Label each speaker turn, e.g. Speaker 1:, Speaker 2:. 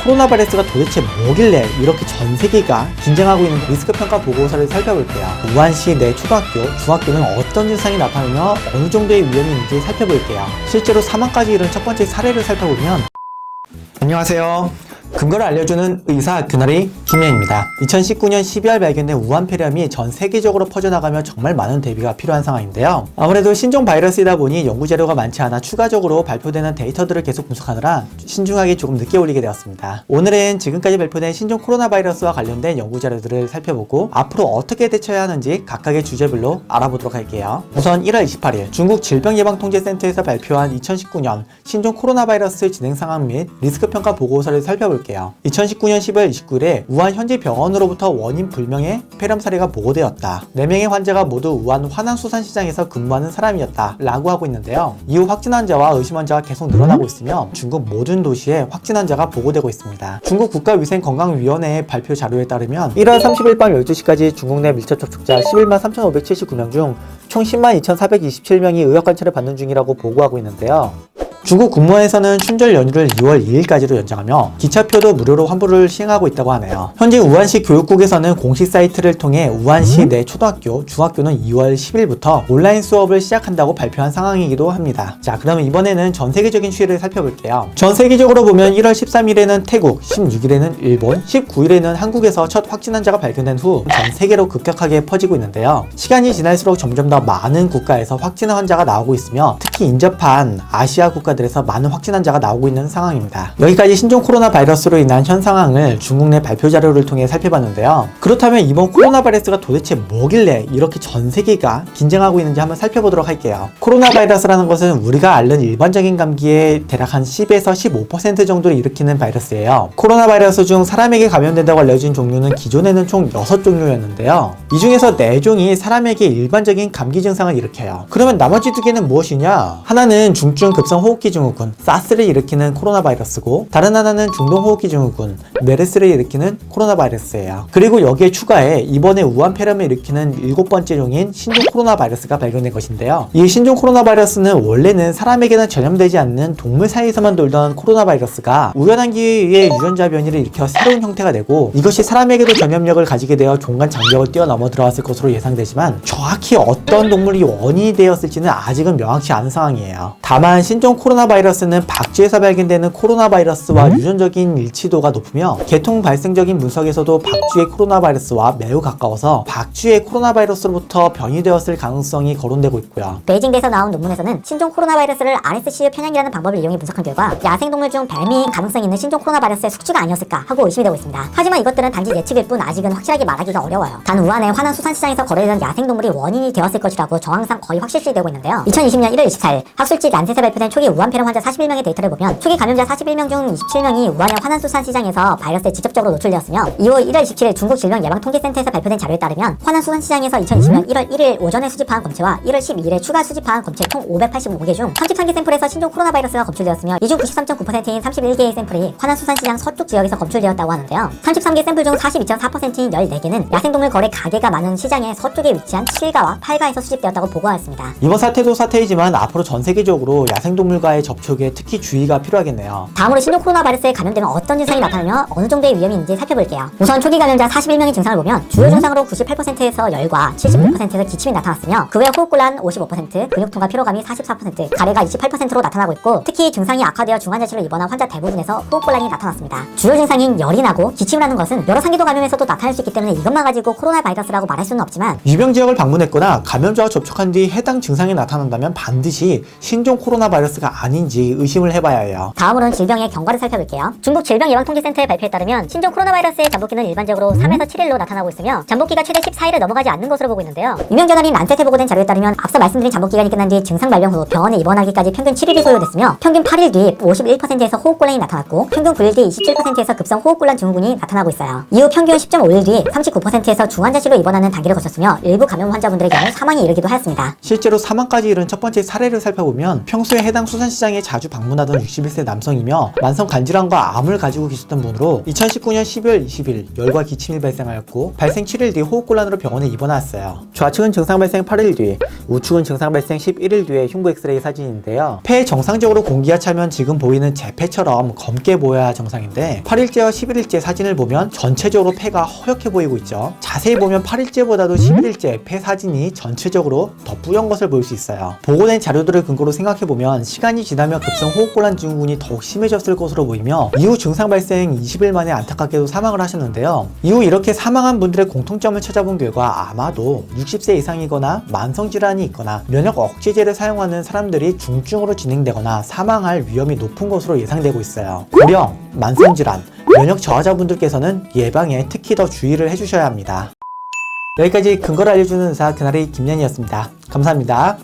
Speaker 1: 코로나 바이러스가 도대체 뭐길래 이렇게 전 세계가 긴장하고 있는 리스크 평가 보고서를 살펴볼게요. 우한시 내 초등학교, 중학교는 어떤 증상이 나타나며 어느 정도의 위험이 있는지 살펴볼게요. 실제로 사망까지 이른 첫 번째 사례를 살펴보면, 안녕하세요. 근거를 알려주는 의사 그나리 김혜입니다. 2019년 12월 발견된 우한 폐렴이 전 세계적으로 퍼져나가며 정말 많은 대비가 필요한 상황인데요. 아무래도 신종 바이러스이다 보니 연구 자료가 많지 않아 추가적으로 발표되는 데이터들을 계속 분석하느라 신중하게 조금 늦게 올리게 되었습니다. 오늘은 지금까지 발표된 신종 코로나 바이러스와 관련된 연구 자료들을 살펴보고 앞으로 어떻게 대처해야 하는지 각각의 주제별로 알아보도록 할게요. 우선 1월 28일 중국 질병예방통제센터에서 발표한 2019년 신종 코로나 바이러스 진행 상황 및 리스크 평가 보고서를 살펴볼게요. 2019년 10월 29일에 우한 현지 병원으로부터 원인 불명의 폐렴 사례가 보고되었다. 4명의 환자가 모두 우한 화난수산시장에서 근무하는 사람이었다 라고 하고 있는데요. 이후 확진 환자와 의심 환자가 계속 늘어나고 있으며 중국 모든 도시에 확진 환자가 보고되고 있습니다. 중국 국가위생건강위원회의 발표 자료에 따르면 1월 30일 밤 12시까지 중국 내 밀접 접촉자 11만 3,579명 중 총 10만 2,427명이 의학관찰을 받는 중이라고 보고하고 있는데요. 중국 국무원에서는 춘절 연휴를 2월 2일까지로 연장하며 기차표도 무료로 환불을 시행하고 있다고 하네요. 현재 우한시 교육국에서는 공식 사이트를 통해 우한시 내 초등학교, 중학교는 2월 10일부터 온라인 수업을 시작한다고 발표한 상황이기도 합니다. 자, 그러면 이번에는 전 세계적인 추이를 살펴볼게요. 전 세계적으로 보면 1월 13일에는 태국, 16일에는 일본, 19일에는 한국에서 첫 확진 환자가 발견된 후 전 세계로 급격하게 퍼지고 있는데요. 시간이 지날수록 점점 더 많은 국가에서 확진 환자가 나오고 있으며 특히 인접한 아시아 국가들에서 많은 확진 환자가 나오고 있는 상황입니다. 여기까지 신종 코로나 바이러스로 인한 현 상황을 중국 내 발표 자료를 통해 살펴봤는데요. 그렇다면 이번 코로나 바이러스가 도대체 뭐길래 이렇게 전 세계가 긴장하고 있는지 한번 살펴보도록 할게요. 코로나 바이러스라는 것은 우리가 앓는 일반적인 감기의 대략 한 10에서 15% 정도를 일으키는 바이러스예요. 코로나 바이러스 중 사람에게 감염된다고 알려진 종류는 기존에는 총 6종류였는데요. 이 중에서 4종이 사람에게 일반적인 감기 증상을 일으켜요. 그러면 나머지 2개는 무엇이냐? 하나는 중증 급성 호흡기 증후군, 사스를 일으키는 코로나 바이러스고, 다른 하나는 중동 호흡기 증후군, 메르스를 일으키는 코로나 바이러스예요. 그리고 여기에 추가해 이번에 우한 폐렴을 일으키는 7번째 종인 신종 코로나 바이러스가 발견된 것인데요. 이 신종 코로나 바이러스는 원래는 사람에게는 전염되지 않는 동물 사이에서만 돌던 코로나 바이러스가 우연한 기회에 의해 유전자 변이를 일으켜 새로운 형태가 되고, 이것이 사람에게도 전염력을 가지게 되어 종간 장벽을 뛰어넘어 들어왔을 것으로 예상되지만 정확히 어떤 동물이 원인이 되었을지는 아직은 명확치 않은 상황이에요. 다만 신종 코로나 바이러스는 박쥐에서 발견되는 코로나 바이러스와 유전적인 일치도가 높으며 계통 발생적인 분석에서도 박쥐의 코로나 바이러스와 매우 가까워서 박쥐의 코로나 바이러스로부터 변이되었을 가능성이 거론되고 있고요.
Speaker 2: 베이징대에서 나온 논문에서는 신종 코로나 바이러스를 RSCU 편향이라는 방법을 이용해 분석한 결과 야생동물 중 뱀이 가능성이 있는 신종 코로나 바이러스의 숙주가 아니었을까 하고 의심이 되고 있습니다. 하지만 이것들은 단지 예측일 뿐 아직은 확실하게 말하기가 어려워요. 단 우한의 화난수산시장에서 거래되던 야생동물이 원인이 되었을 것이라고 정황상 거의 확실시되고 있는데요. 2020년 1월 24일 학술지 란셋에 발표된 초기 우한 폐렴 환자 41명의 데이터를 보면 초기 감염자 41명 중 27명이 우한의 화난수산시장에서 바이러스에 직접적으로 노출되었으며 이후 1월 27일 중국 질병예방통제센터에서 발표된 자료에 따르면 화난수산시장에서 2020년 1월 1일 오전에 수집한 검체와 1월 12일에 추가 수집한 검체 총 585개 중 33개 샘플에서 신종 코로나 바이러스가 검출되었으며 이 중 93.9%인 31개의 샘플이 화난수산시장 서쪽 지역에서 검출되었다고 하는데요. 33개 샘플 중 42.4%인 14개는 야생동물 거래 가게가 많은 시장의 서쪽에 위치한 7가와 8가에서 수집되었다고 보고하였습니다.
Speaker 1: 이번 사태도 사태이지만 앞으로 전 세계적으로 야생동물과의 접촉에 특히 주의가 필요하겠네요.
Speaker 2: 다음으로 신종 코로나 바이러스에 감염되면 어떤 증상이 나타나며 어느 정도의 위험이 있는지 살펴볼게요. 우선 초기 감염자 41명의 증상을 보면 주요 증상으로 98%에서 열과 76%에서 기침이 나타났으며 그 외 호흡곤란 55%, 근육통과 피로감이 44%, 가래가 28%로 나타나고 있고 특히 증상이 악화되어 중환자실로 입원한 환자 대부분에서 호흡곤란이 나타났습니다. 주요 증상인 열이 나고 기침을 하는 것은 여러 상기도 감염에서도 나타날 수 있기 때문에 이것만 가지고 코로나 바이러스라고 말할 수는 없지만
Speaker 1: 유병 지역을 방문했거나 감염자와 접촉한 뒤 해당 증상이 나타난다면 반드시 신종 코로나 바이러스가 아닌지 의심을 해봐야 해요.
Speaker 2: 다음으로는 질병의 경과를 살펴볼게요. 중국 질병예방통제센터의 발표에 따르면 신종 코로나 바이러스의 잠복기는 일반적으로 3에서 7일로 나타나고 있으며 잠복기가 최대 14일을 넘어가지 않는 것으로 보고 있는데요. 유명저널인 란셋에 보고된 자료에 따르면 앞서 말씀드린 잠복기간이 끝난 뒤 증상 발병 후 병원에 입원하기까지 평균 7일이 소요됐으며 평균 8일 뒤 51%에서 호흡곤란이 나타났고 평균 9일 뒤 27%에서 급성 호흡곤란 증후군이 나타나고 있어요. 이후 평균 10.5일 뒤 39%에서 중환자실로 입원하는 단계를 거쳤으며 일부 감염 환자분들의 경우 사망에 이르기도 하였습니다.
Speaker 1: 실제로 사망까지 이른 첫 번째 사례를 살펴보면 평소에 해당 수산 수산시장에 자주 방문하던 61세 남성이며 만성 간질환과 암을 가지고 계셨던 분으로 2019년 12월 20일 열과 기침이 발생하였고 발생 7일 뒤 호흡곤란으로 병원에 입원하였어요. 좌측은 증상 발생 8일 뒤, 우측은 증상 발생 11일 뒤의 흉부 엑스레이 사진인데요. 폐에 정상적으로 공기가 차면 지금 보이는 제 폐처럼 검게 보여야 정상인데 8일째와 11일째 사진을 보면 전체적으로 폐가 허옇게 보이고 있죠. 자세히 보면 8일째보다도 11일째 폐 사진이 전체적으로 더 뿌연 것을 볼 수 있어요. 보고된 자료들을 근거로 생각해보면 시간이 지나며 급성 호흡곤란 증후군이 더욱 심해졌을 것으로 보이며 이후 증상 발생 20일 만에 안타깝게도 사망을 하셨는데요. 이후 이렇게 사망한 분들의 공통점을 찾아본 결과 아마도 60세 이상이거나 만성질환이 있거나 면역 억제제를 사용하는 사람들이 중증으로 진행되거나 사망할 위험이 높은 것으로 예상되고 있어요. 고령, 만성질환, 면역 저하자분들께서는 예방에 특히 더 주의를 해주셔야 합니다. 여기까지 근거를 알려주는 의사 그날의 김연이었습니다. 감사합니다.